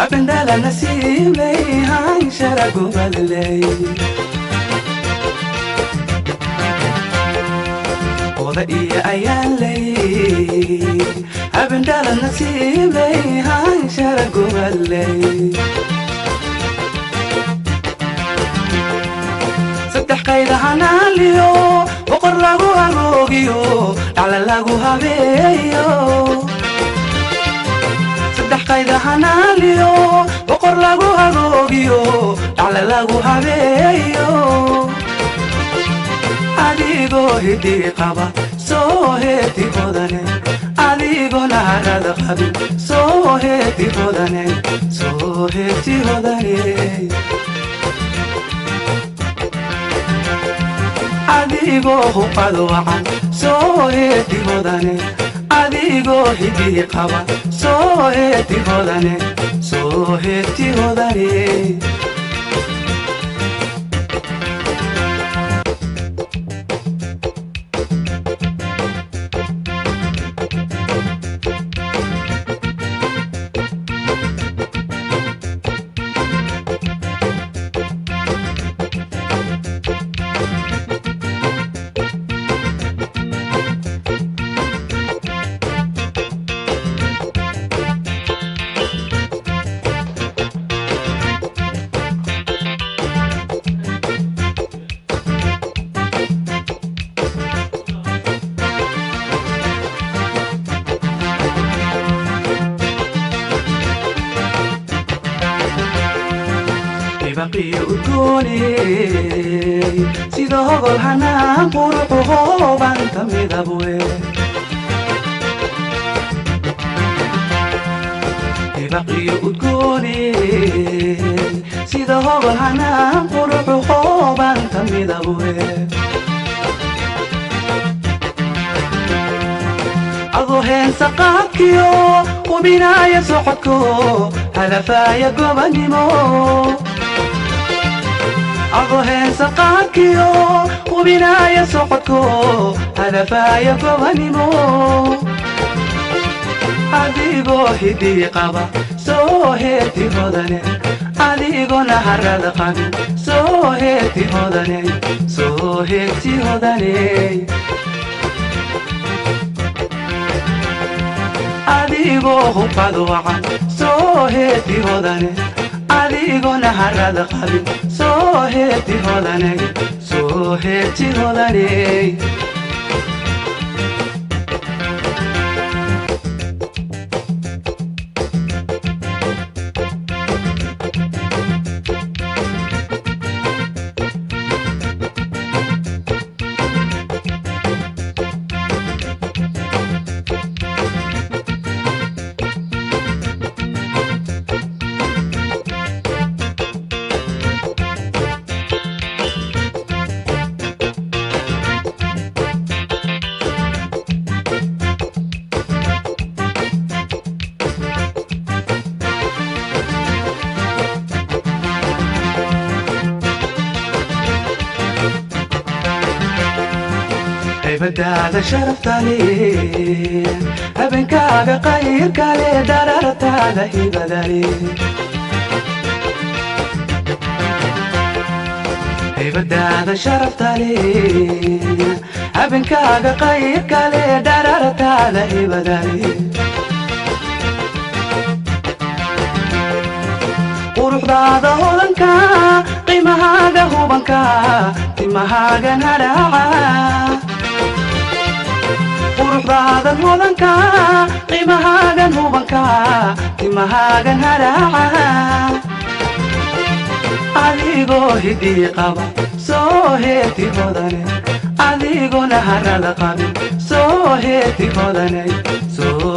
abendala nasiibay han sharago balay oda iya ayalay abendala nasiibay han sharago balay saddex qaydahana liyo boqor lagu aroogiyo dhacla lagu habeeyo saddex qaydahana liyo boqor lagu aroogiyo dhacla lagu habeeyo adigoo hidii qaba soo heeti hodane adigoo naharada qabin soo heeti hodane soo heeti hodane adigoo hubado wacan soo heeti hodane adigoo hidii qaba soo heeti hodane soo heeti hodane بقي أدوني سيدا هغل حنان قرقه بانت مدبوي بقي أدوني سيدا هغل حنان قرقه بانت مدبوي أضوهين سقاكيو وبناية سحكو هلفايا قبنمو أضوهين سقاكيو وبناية سحكو هلفايا قبنمو أديقو هدي قبا سو هيتي هدني أديقو نهرد قبي سو هيتي هدني سو هيتي هدني adigoo hubado wacan soo heeti hodane adigoo naharada qabin soo heeti hodane soo heeti hodane بدأت شرفت لي أبنك بقير كالي دررت عليه بدلي بدأت شرفت لي أبنك بقير كالي دررت عليه بدلي وروح بعض هولنك قيمها قهوبنك قيمها قنهرعا وروح هودنك قيمهاغن هوبنك قيمهاغن هراعا adigoo hidii qaba soo heeti hodane adigoo naharada qabin soo heeti hodane soo